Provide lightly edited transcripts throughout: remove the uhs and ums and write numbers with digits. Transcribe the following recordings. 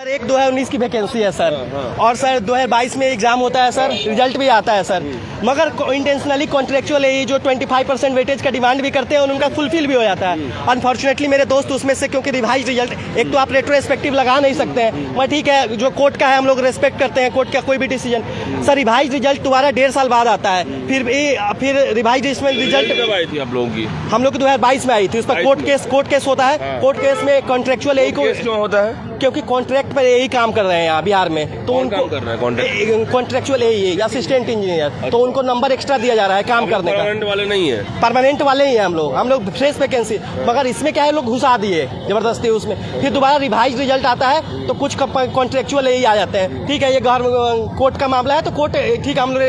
Sir एक 2019 की vacancy है सर, और सर 2022 में एग्जाम होता है सर, रिजल्ट भी आता है सर, मगर इंटेंशनली कॉन्ट्रेक्चुअल ये जो 25% वेटेज का डिमांड भी करते हैं और उनका फुलफिल भी हो जाता है। अनफॉर्चुनेटली मेरे दोस्त उसमें से, क्योंकि रिवाइज रिजल्ट एक तो आप रेट्रोस्पेक्टिव लगा नहीं सकते हैं, मगर ठीक है जो कोर्ट का है हम लोग रेस्पेक्ट करते हैं, कोर्ट का कोई भी डिसीजन। सर रिवाइज रिजल्ट दोबारा 1.5 साल बाद आता है, फिर रिवाइज इसमें रिजल्ट कब आई थी आप लोगों की? हम लोग 2022 में आई थी। उस पर कोर्ट केस होता है। कोर्ट केस में कॉन्ट्रेक्चुअल यही क्यों होता है? क्योंकि कॉन्ट्रैक्ट पर यही काम कर रहे हैं यहाँ बिहार में, तो उनको कॉन्ट्रेक्चुअल यही है असिस्टेंट इंजीनियर, तो उनको नंबर एक्स्ट्रा दिया जा रहा है काम करने का। परमानेंट वाले नहीं है? परमानेंट वाले ही हैं हम लोग फ्रेश वैकेंसी, मगर इसमें क्या है लोग घुसा दिए जबरदस्ती उसमें, फिर दोबारा रिवाइज रिजल्ट आता है तो कुछ कॉन्ट्रेक्चुअल यही आ जाते हैं। ठीक है, ये कोर्ट का मामला है तो कोर्ट ठीक है हम लोग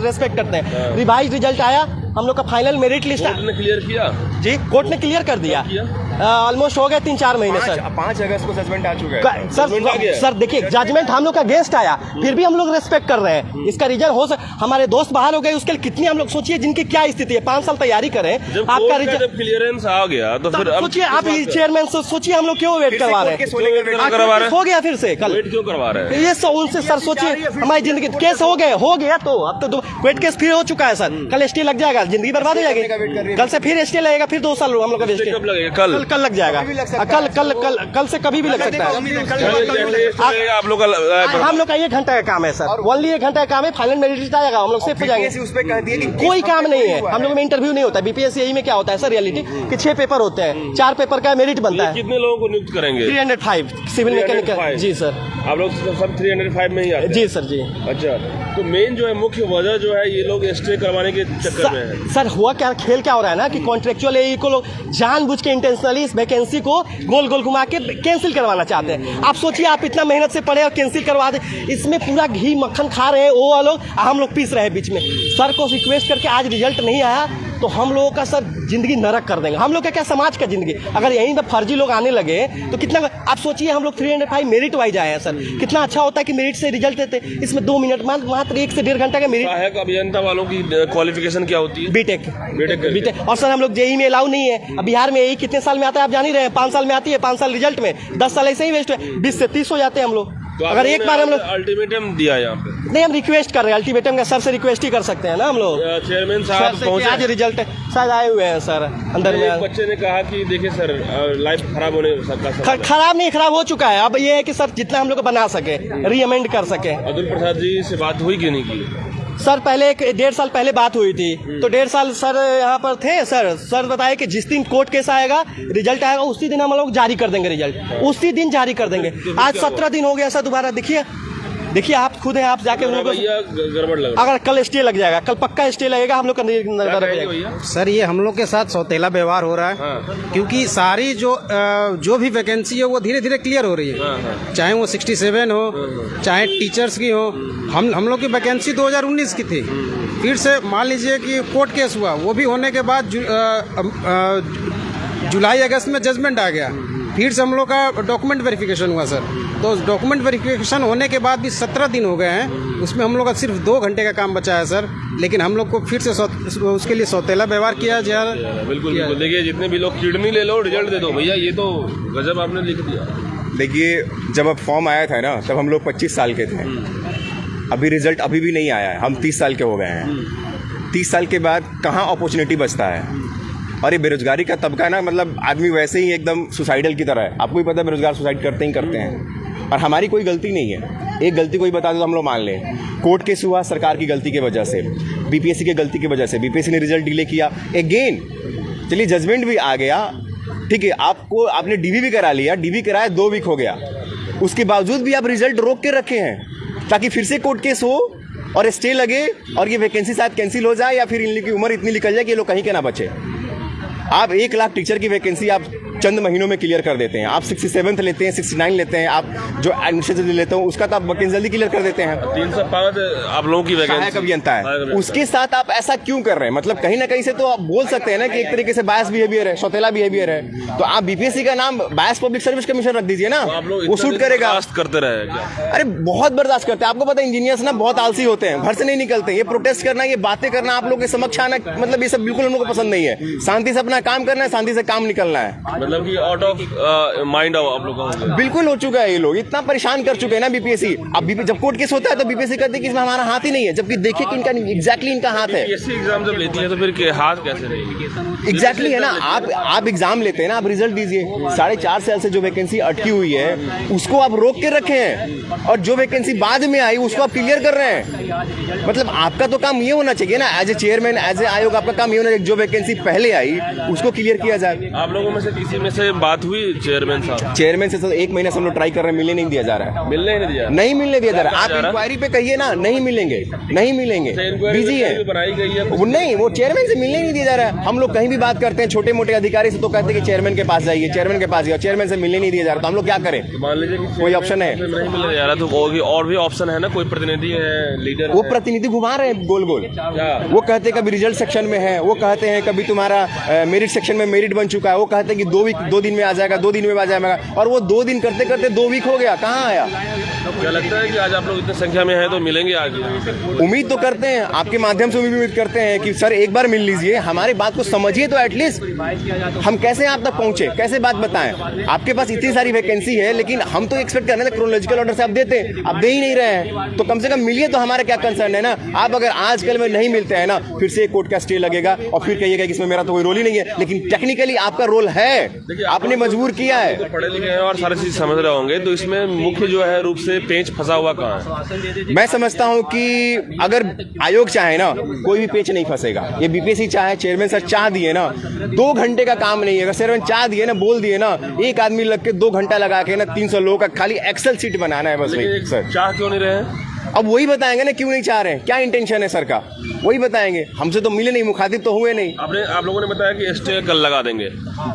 रेस्पेक्ट करते हैं। रिवाइज रिजल्ट आया, हम लोग का फाइनल मेरिट लिस्ट ने क्लियर किया जी, कोर्ट ने क्लियर कर दिया। ऑलमोस्ट हो गए 3-4 महीने सर। 5 अगस्त को सस्पेंड आ चुका है सर देखिए जजमेंट हम लोग का अगेंस्ट आया, फिर भी हम लोग रेस्पेक्ट कर रहे हैं। इसका रीजन हो हमारे दोस्त बाहर हो गए, उसके लिए कितनी हम लोग सोचिए जिनकी क्या स्थिति है, 5 साल तैयारी करें, आपका जब क्लियरेंस आ गया तो फिर सोचिए आप चेयरमैन सोचिए हम लोग क्यों वेट करवा रहे हैं। हो गया फिर से कल वेट क्यों करवा रहे हैं? ये उनसे सर सोचिए हमारी जिंदगी केस हो गया तो अब तो वेट केस फिर हो चुका है सर, कल स्टे लग जाएगा, जिंदगी बर्बाद हो जाएगी। कल से फिर स्टे लगेगा, फिर 2 साल हम लोग का स्टे कब लगेगा? कल लग जाएगा, कल से कभी भी लग सकता है। आप लोग हम लोग का 1 घंटा का काम है सर, ओनली 1 घंटा का काम है, फाइनल मेरिट लिस्ट आएगा, हम लोग सेफ हो जाएंगे। उस पे कह दिया कि कोई काम नहीं है, हम लोग में इंटरव्यू नहीं होता है। बीपीएससी यही में क्या होता है सर रियलिटी कि 6 पेपर होते हैं, 4 पेपर का मेरिट बनता है। कितने लोगों को नियुक्त करेंगे? 305 सिविल मैकेनिकल। जी सर, आप लोग सब 305 में ही आते हैं? जी सर जी। अच्छा, तो मेन जो है मुख्य वजह जो है ये लोग स्टे करवाने के चक्कर में है। सर हुआ क्या, खेल क्या हो रहा है ना कि कॉन्ट्रेक्चुअल यही को लोग जानबूझ के इंटेंशनली इस वैकेंसी को गोल गोल घुमा के कैंसिल करवाना चाहते हैं। आप सोचिए आप इतना मेहनत से पढ़े और कैंसिल करवा दे, इसमें पूरा घी मक्खन खा रहे हैं वो लोग, हम लोग पीस रहे हैं बीच में। सर को रिक्वेस्ट करके आज रिजल्ट नहीं आया तो हम लोगों का सर जिंदगी नरक कर देंगे। हम लोग का क्या समाज का जिंदगी, अगर यहीं पर फर्जी लोग आने लगे तो कितना, आप सोचिए हम लोग 305 मेरिट वाइज आए हैं सर, कितना अच्छा होता है कि मेरिट से रिजल्ट देते। इसमें 2 मिनट मात्र 1 से 1.5 घंटा का मेरिट। सहायक अभियंता वालों की क्वालिफिकेशन क्या होती है? बीटेक। और सर हम लोग जेई में अलाउ नहीं है। अब बिहार में यही कितने साल में आता है आप जान ही रहे हैं, 5 साल में आती है, 5 साल रिजल्ट में, 10 साल ऐसे ही वेस्ट है, 20 से 30 हो जाते हैं हम लोग। तो अगर एक बार हम लोग अल्टीमेटम दिया यहाँ पे नहीं, हम रिक्वेस्ट कर रहे हैं, अल्टीमेटम का सर से रिक्वेस्ट ही कर सकते हैं ना हम लोग। चेयरमैन साहब पहुंचे, आज रिजल्ट शायद आए हुए हैं सर अंदर में। एक बच्चे ने कहा कि देखिए सर लाइफ खराब होने खराब नहीं, खराब हो चुका है। अब ये है कि सर जितना हम लोग बना सके, रीअमेंड कर सके। अब्दुल प्रसाद जी से बात हुई क्यों नहीं की? सर पहले 1.5 साल पहले बात हुई थी, तो 1.5 साल सर यहाँ पर थे। सर बताए कि जिस दिन कोर्ट केस आएगा, रिजल्ट आएगा, उसी दिन हम लोग जारी कर देंगे रिजल्ट, उसी दिन जारी कर देंगे। आज 17 दिन हो गया सर, दोबारा देखिए आप खुद हैं, आप जाके गड़बड़ लग रहा है। अगर कल स्टे लग जाएगा, कल पक्का स्टे लगेगा, हम लोग का सर ये हम लोग के साथ सौतेला व्यवहार हो रहा है। क्योंकि सारी जो भी वैकेंसी है वो धीरे धीरे क्लियर हो रही है, चाहे वो 67 हो, चाहे टीचर्स की हो। हम लोग की वैकेंसी 2019 की थी, फिर से मान लीजिए कि कोर्ट केस हुआ, वो भी होने के बाद जुलाई अगस्त में जजमेंट आ गया, फिर से हम लोग का डॉक्यूमेंट वेरिफिकेशन हुआ सर। तो डॉक्यूमेंट वेरिफिकेशन होने के बाद भी 17 दिन हो गए हैं, उसमें हम लोग का सिर्फ 2 घंटे का काम बचा है सर। लेकिन हम लोग को फिर से उसके लिए सौतेला व्यवहार किया जा रहा है। बिल्कुल। देखिए जितने भी लोग किडनी ले लो, रिजल्ट दे दो भैया, ये तो गजब आपने लिख दिया। देखिए जब अब फॉर्म आया था ना, तब हम लोग 25 साल के थे, अभी रिजल्ट अभी भी नहीं आया है, हम 30 साल के हो गए हैं। 30 साल के बाद कहाँ अपॉर्चुनिटी बचता है। और ये बेरोजगारी का तबका ना, मतलब आदमी वैसे ही एकदम सुसाइडल की तरह है। आपको भी पता है बेरोजगार सुसाइड करते ही करते हैं, और हमारी कोई गलती नहीं है। एक गलती कोई बता दो तो हम लोग मान लें, कोर्ट केस हुआ सरकार की गलती की वजह से, बीपीएससी की गलती की वजह से, बीपीएससी ने रिजल्ट डिले किया अगेन, चलिए जजमेंट भी आ गया, ठीक है, आपने डीवी भी करा लिया, डीवी कराया 2 वीक हो गया, उसके बावजूद भी आप रिजल्ट रोक के रखे हैं ताकि फिर से कोर्ट केस हो और स्टे लगे और ये वैकेंसी शायद कैंसिल हो जाए, या फिर इनकी उम्र इतनी निकल जाए कि ये लोग कहीं के ना बचे। आप 1 लाख टीचर की वैकेंसी आप चंद महीनों में क्लियर कर देते हैं। आप 67 लेते हैं, 69 लेते हैं, आप जो एडमिनिस्ट्रेटिव लेते हो उसका तो आप वैकेंसी जल्दी क्लियर कर देते हैं। 305 आप लोगों की वैकेंसी सहायक अभियंता है, उसके साथ आप ऐसा क्यों कर रहे हैं? मतलब कहीं ना कहीं से तो आप बोल सकते हैं ना कि एक तरीके से बायस बिहेवियर है, सौतेला बिहेवियर है। तो आप बीपीएससी का नाम बायस पब्लिक सर्विस कमीशन रख दीजिए ना, वो सूट करेगा। करते रहे, अरे बहुत बर्दाश्त करते हैं। आपको पता है इंजीनियर्स ना बहुत आलसी होते हैं, घर से नहीं निकलते। ये प्रोटेस्ट करना, ये बातें करना, आप लोग के समक्ष आना, मतलब ये सब बिल्कुल हम लोग को पसंद नहीं है। शांति से अपना काम करना है, शांति से काम निकलना है। मतलब कि आउट ऑफ माइंड आप लोग का बिल्कुल हो चुका है। ये लोग इतना परेशान कर चुके हैं ना बीपीएससी। अब जब कोर्ट केस होता है तो बीपीएससी कहते हैं कि इसमें हमारा हाथ ही नहीं है, जबकि देखिए कि इनका एग्जैक्टली इनका हाथ है। बीपीएससी एग्जाम जब लेती है तो फिर हाथ कैसे नहीं? एग्जैक्टली है ना, आप एग्जाम लेते हैं ना, आप रिजल्ट दीजिए। 4.5 साल से जो वैकेंसी अटकी हुई है उसको आप रोक के रखे हैं, और जो वैकेंसी बाद में आई उसको आप क्लियर कर रहे हैं। मतलब आपका तो काम ये होना चाहिए ना, as a chairman, as a आयोग, आपका काम ये होना चाहिए जो वैकेंसी पहले आई उसको क्लियर किया जाए। आप लोगों में से किसी में से बात हुई चेयरमैन साहब? चेयरमैन से तो 1 महीने से हम लोग ट्राई कर रहे हैं, मिलने नहीं दिया जा रहा है। मिलने नहीं दिया? नहीं मिलने दिया जा रहा है। आप इंक्वायरी पे कहिए ना, नहीं मिलेंगे, नहीं मिलेंगे, बिजी है। बनाई गई है वो नहीं, वो चेयरमैन से मिलने नहीं दिया जा रहा है। हम लोग कहीं भी बात करते हैं छोटे मोटे अधिकारी से तो कहते हैं कि चेयरमैन के पास जाइए, चेयरमैन के पास जाइए, चेयरमैन से मिलने नहीं दिया जा रहा। तो हम लोग क्या करें? मान लीजिए कोई ऑप्शन है? नहीं मिलने जा रहा तो और भी ऑप्शन है ना, कोई प्रतिनिधि है, लीडर? वो प्रतिनिधि घुमा रहे हैं गोल गोल। वो कहते हैं कभी रिजल्ट सेक्शन में है, वो कहते हैं कभी तुम्हारा मेरिट सेक्शन में मेरिट बन चुका है, वो कहते हैं कि 2 दिन में आ जाएगा, 2 दिन में आ जाएगा, और वो 2 दिन करते करते 2 वीक हो गया, कहाँ आया? क्या लगता है कि आज आप लोग इतनी संख्या में हैं तो मिलेंगे आज? उम्मीद तो करते हैं, आपके माध्यम से उम्मीद करते हैं कि सर एक बार मिल लीजिए, हमारी बात को समझिए तो एटलीस्ट। हम कैसे आप तक पहुंचे, कैसे बात बताएं? आपके पास इतनी सारी वैकेंसी है, लेकिन हम तो एक्सपेक्ट कर रहे हैं क्रोनोलॉजिकल ऑर्डर से आप देते, आप दे ही नहीं रहे हैं। तो कम से कम मिलिए, तो हमारा क्या कंसर्न है ना। आप अगर आजकल में नहीं मिलते हैं ना, फिर से कोर्ट का स्टे लगेगा और फिर कहिएगा कि इसमें मेरा तो कोई रोल ही नहीं है। लेकिन टेक्निकली आपका रोल है, आपने मजबूर किया है। पढ़े लिखे हैं और सारी चीज समझ रहे होंगे, तो इसमें मुख्य जो है रूप से पेच फंसा हुआ कहाँ है? मैं समझता हूं कि अगर आयोग चाहे ना, कोई भी पेच नहीं फंसेगा। ये बीपीएससी चाहे, चेयरमैन सर चाह दिए ना, 2 घंटे का काम नहीं है। अगर चेयरमैन चाह दिए ना, बोल दिए ना, एक आदमी लग के 2 घंटा लगा के ना 300 लोगों का खाली एक्सेल सीट बनाना है बस। वही सर चाह क्यों नहीं रहे? अब वही बताएंगे ना क्यों नहीं चाह रहे हैं, क्या इंटेंशन है सर का, वही बताएंगे। हमसे तो मिले नहीं, मुखातिब तो हुए नहीं। आप लोगों ने बताया कि स्टे कल लगा देंगे।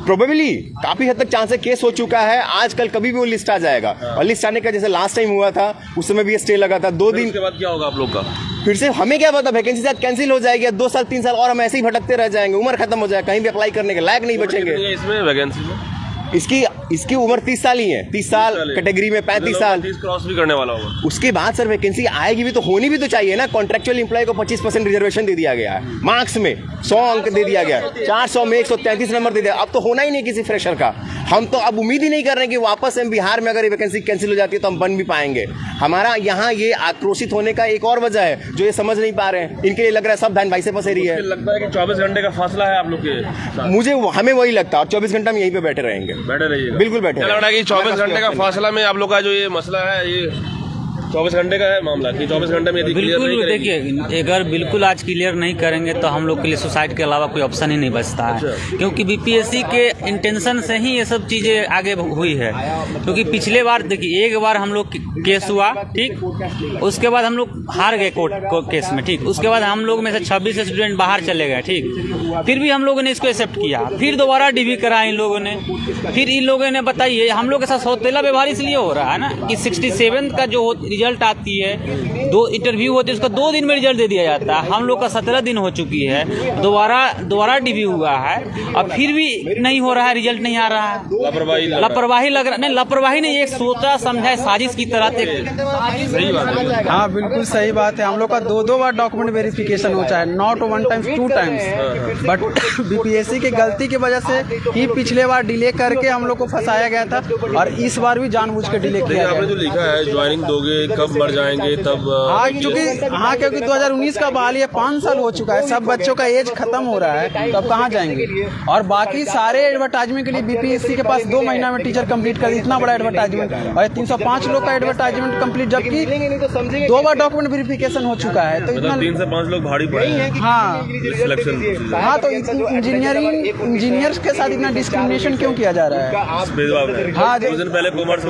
प्रोबेबली काफी हद तक चांस है, केस हो चुका है, आजकल कभी भी वो लिस्ट आ जाएगा। और लिस्ट आने का जैसे लास्ट टाइम हुआ था, उस समय भी स्टे लगा था 2 दिन के बाद क्या होगा आप लोग का? फिर से हमें क्या पता, वैकेंसी शायद कैंसिल हो जाएगी, 2 साल 3 साल और हम ऐसे ही भटकते रह जाएंगे, उम्र खत्म हो जाएगा, कहीं भी अप्लाई करने के लायक नहीं बचेंगे। इसमें वैकेंसी में इसकी उम्र 30 साल ही है, 30 साल कैटेगरी में 35 साल 30 क्रॉस भी करने वाला होगा। उसके बाद सर वैकेंसी आएगी भी तो होनी भी तो चाहिए ना। कॉन्ट्रेक्चुअल एम्प्लॉय को 25% रिजर्वेशन दे दिया गया है, मार्क्स में 100 अंक दे दिया गया है, 400 में 133 नंबर दे दिया। अब तो होना ही नहीं किसी फ्रेशर का। हम तो अब उम्मीद ही नहीं कर रहे हैं कि वापस हम बिहार में अगर ये वैकेंसी कैंसिल हो जाती है तो हम बन भी पाएंगे। हमारा यहाँ ये आक्रोशित होने का एक और वजह है जो ये समझ नहीं पा रहे हैं। इनके लिए लग रहा है सब धान भाई से पसेरी है। लगता है कि 24 घंटे का फासला है आप लोग के? हमें वही लगता है, और 24 घंटा में यहीं पे बैठे रहेंगे। बैठे रहिएगा, बिल्कुल बैठे। लग रहा है कि 24 घंटे का फासला में आप लोग का जो ये मसला है, ये 24 घंटे का है मामला कि 24 घंटे में यदि क्लियर नहीं करेंगे? देखिए, अगर बिल्कुल आज क्लियर नहीं करेंगे तो हम लोग के लिए सुसाइड के अलावा कोई ऑप्शन ही नहीं बचता है। क्योंकि बीपीएससी के इंटेंशन से ही ये सब चीज़ें आगे हुई है। क्योंकि पिछले बार देखिए, एक बार हम लोग केस हुआ, ठीक, उसके बाद हम लोग हार गए कोर्ट केस में, ठीक, उसके बाद हम लोग में से 26 स्टूडेंट बाहर चले गए, ठीक, फिर भी हम लोगों ने इसको एक्सेप्ट किया, फिर दोबारा डीवी करा इन लोगों ने, फिर इन लोगों ने बताइए हम लोग के साथ सौतेला व्यवहार इसलिए हो रहा है ना कि 67 का जो रिजल्ट आती है, 2 इंटरव्यू होते हैं, उसका 2 दिन में रिजल्ट दे दिया जाता है। हम लोग का 17 दिन हो चुकी है, दोबारा डीवी हुआ है, अब फिर भी नहीं हो रहा है, रिजल्ट नहीं आ रहा है। लापरवाही लग रहा, नहीं लापरवाही नहीं, एक सोचा समझा साजिश की तरह। सही बात है। हाँ बिल्कुल सही बात है। हम लोग का 2 बार डॉक्यूमेंट वेरिफिकेशन होता है, not 1 time 2 times. But BPSC की गलती की वजह से ही पिछले बार डिले करके हम लोग को फंसाया गया था, और इस बार भी जानबूझ के डिले किया आपने जो लिखा है ज्वाइनिंग दोगे, कब बढ़ जाएंगे तब? क्योंकि 2019 का बहाली है, 5 साल हो चुका है, सब बच्चों का एज खत्म हो रहा है, तो अब कहाँ जाएंगे? और बाकी सारे एडवर्टाइजमेंट के लिए बीपीएससी के पास 2 महीना में टीचर कंप्लीट कर, इतना बड़ा एडवर्टाइजमेंट, और 305 लोग का एडवर्टाइजमेंट कंप्लीट, जबकि 2 बार डॉक्यूमेंट वेरिफिकेशन हो चुका है। तो इतना 3 से 5 लोग भारी पड़े हैं। हाँ सिलेक्शन। हाँ, तो इंजीनियर्स के साथ इतना डिस्क्रिमिनेशन क्यों किया जा रहा है? हाँ, पहले कॉमर्स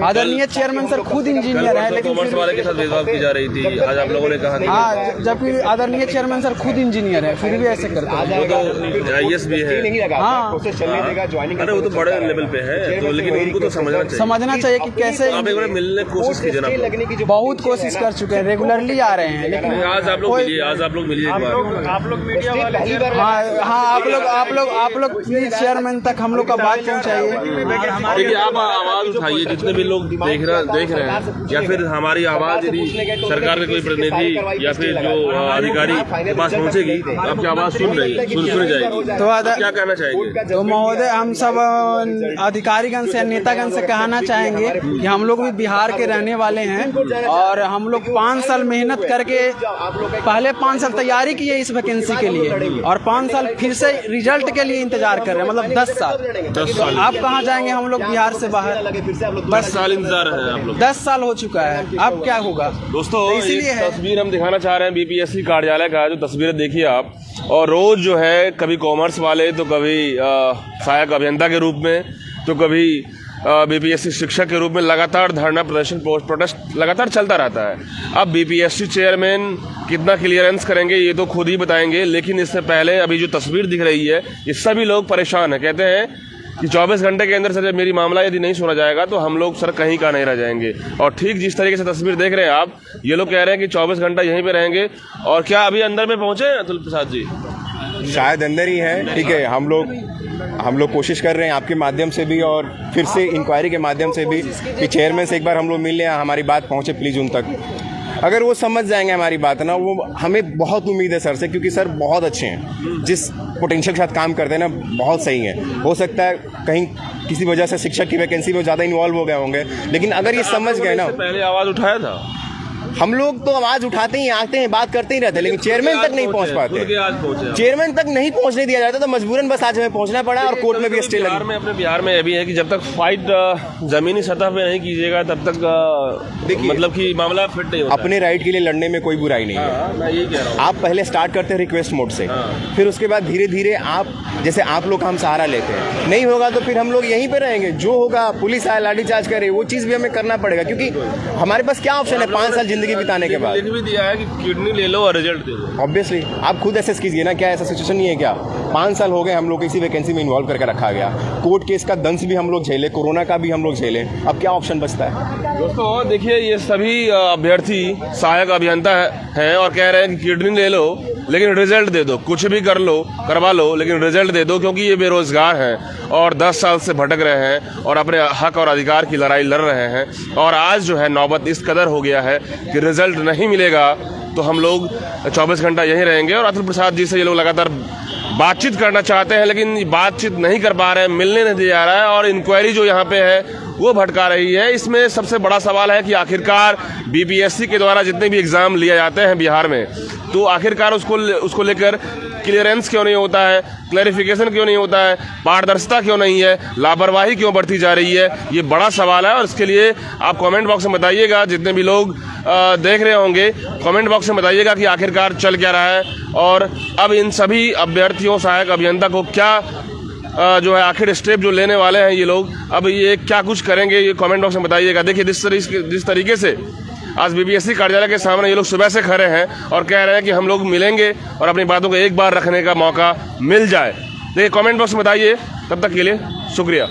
आदरणीय चेयरमैन सर खुद इंजीनियर है, लेकिन कॉमर्स वाले के साथ भेदभाव की जा रही थी, आज आप लोगों ने कहा कि हाँ, जबकि आदरणीय चेयरमैन सर खुद इंजीनियर है, फिर भी ऐसे करते हैं। वो तो आईएएस भी है। हाँ, अरे वो तो बड़े लेवल पे है, तो लेकिन उनको तो समझना चाहिए कि कैसे आप एक बार मिलने की कोशिश कीजिए ना। बहुत कोशिश कर चुके हैं, रेगुलरली आ रहे हैं, लेकिन आज आप लोग मिलिए एक बार। आप लोग मीडिया वाले, हाँ, आप लोग प्लीज चेयरमैन तक हम लोग का बात पहुँचाइए। देखिए, आप आवाज उठाइए, जितने भी लोग देख रहे हैं या फिर हमारी आवाज़ यदि सरकार के कोई प्रतिनिधि या फिर जो अधिकारी के पास पहुंचेगी, आपकी आवाज़ सुनी जाएगी, तो आप क्या कहना चाहेंगे? तो महोदय, हम सब अधिकारीगण से, नेतागण से कहना चाहेंगे कि हम लोग भी बिहार के रहने वाले हैं और हम लोग 5 साल मेहनत करके पहले 5 साल तैयारी की है इस वैकेंसी के लिए और 5 साल फिर से रिजल्ट के लिए इंतजार कर रहे हैं, मतलब 10 साल। आप कहाँ जाएंगे? हम लोग बिहार से बाहर 10 साल इंतजार है आप लोग। 10 साल हो चुका है, अब क्या होगा दोस्तों? इसीलिए एक तस्वीर हम दिखाना चाह रहे हैं बीपीएससी कार्यालय का, जो तस्वीरें देखिए आप। और रोज जो है कभी कॉमर्स वाले, तो कभी सहायक अभियंता के रूप में, तो कभी बीपीएससी शिक्षक के रूप में लगातार धरना प्रदर्शन प्रोटेस्ट लगातार चलता रहता है। अब बीपीएससी चेयरमैन कितना क्लियरेंस करेंगे ये तो खुद ही बताएंगे, लेकिन इससे पहले अभी जो तस्वीर दिख रही है, ये सभी लोग परेशान हैं। कहते हैं कि 24 घंटे के अंदर सर मेरी मामला यदि नहीं सुना जाएगा तो हम लोग सर कहीं का नहीं रह जाएंगे। और ठीक जिस तरीके से तस्वीर देख रहे हैं आप, ये लोग कह रहे हैं कि 24 घंटा यहीं पे रहेंगे। और क्या अभी अंदर में पहुंचे अतुल प्रसाद जी? शायद अंदर ही है। ठीक है, हम लोग कोशिश कर रहे हैं आपके माध्यम से भी और फिर से इंक्वायरी के माध्यम से भी कि चेयरमैन से एक बार हम लोग मिल लें, हमारी बात पहुंचे प्लीज़ उन तक। अगर वो समझ जाएंगे हमारी बात ना, वो हमें बहुत उम्मीद है सर से, क्योंकि सर बहुत अच्छे हैं, जिस पोटेंशियल के साथ काम करते हैं ना, बहुत सही है। हो सकता है कहीं किसी वजह से शिक्षक की वैकेंसी में ज़्यादा इन्वॉल्व हो गए होंगे, लेकिन अगर ये समझ गए ना, पहले आवाज़ उठाया था। हम लोग तो आवाज उठाते ही आते हैं, बात करते ही रहते हैं, लेकिन चेयरमैन तक नहीं पहुंच पाते। चेयरमैन तक नहीं पहुंचने दिया जाता, तो मजबूरन बस आज हमें पहुंचना पड़ा और कोर्ट में भी स्टे लगा। अपने बिहार में ये भी है कि जब तक फाइट जमीनी सतह पे नहीं कीजिएगा तब तक मतलब कि मामला फिट नहीं होता। अपने राइट के लिए लड़ने में कोई बुराई नहीं है। मैं यही कह रहा हूँ। आप पहले स्टार्ट करते हैं रिक्वेस्ट मोड से, फिर उसके बाद धीरे धीरे आप, जैसे आप लोग हम सहारा लेते हैं, नहीं होगा तो फिर हम लोग यहीं पे रहेंगे। जो होगा, पुलिस आए लाठीचार्ज करे, वो चीज़ भी हमें करना पड़ेगा, क्योंकि हमारे पास क्या ऑप्शन है 5 साल जिंदगी बिताने के बाद। लिख भी दिया है कि किडनी ले लो और रिजल्ट दे दो। ऑब्वियसली आप खुद एसेस कीजिए ना, क्या ऐसा सिचुएशन नहीं है क्या? 5 साल हो गए हम लोग इसी वैकेंसी में इन्वॉल्व करके रखा गया। कोर्ट केस का दंश भी हम लोग झेले, कोरोना का भी हम लोग झेले, अब क्या ऑप्शन बचता है? दोस्तों देखिए, ये सभी अभ्यर्थी सहायक अभियंता हैं और कह रहे हैं कि किडनी ले लो लेकिन रिजल्ट दे दो, कुछ भी कर लो, करवा लो, लेकिन रिजल्ट दे दो, क्योंकि ये बेरोजगार हैं और 10 साल से भटक रहे हैं और अपने हक और अधिकार की लड़ाई लड़ रहे हैं। और आज जो है नौबत इस कदर हो गया है कि रिजल्ट नहीं मिलेगा तो हम लोग 24 घंटा यहीं रहेंगे। और अतुल प्रसाद जी से ये लोग लगातार बातचीत करना चाहते हैं, लेकिन बातचीत नहीं कर पा रहे हैं, मिलने नहीं दिया जा रहा है। और इंक्वायरी जो यहाँ पे है वो भटका रही है। इसमें सबसे बड़ा सवाल है कि आखिरकार बीपीएससी के द्वारा जितने भी एग्ज़ाम लिए जाते हैं बिहार में, तो आखिरकार उसको लेकर क्लियरेंस क्यों नहीं होता है, क्लैरिफिकेशन क्यों नहीं होता है, पारदर्शिता क्यों नहीं है, लापरवाही क्यों बढ़ती जा रही है, ये बड़ा सवाल है। और इसके लिए आप कमेंट बॉक्स में बताइएगा, जितने भी लोग देख रहे होंगे कमेंट बॉक्स में बताइएगा कि आखिरकार चल क्या रहा है और अब इन सभी अभ्यर्थियों सहायक अभियंता को क्या जो है आखिर स्टेप जो लेने वाले हैं ये लोग, अब ये क्या कुछ करेंगे, ये कमेंट बॉक्स में बताइएगा। देखिए जिस तरीके से आज बीपीएससी कार्यालय के सामने ये लोग सुबह से खड़े हैं और कह रहे हैं कि हम लोग मिलेंगे और अपनी बातों को एक बार रखने का मौका मिल जाए। देखिए कमेंट बॉक्स में बताइए। तब तक के लिए शुक्रिया।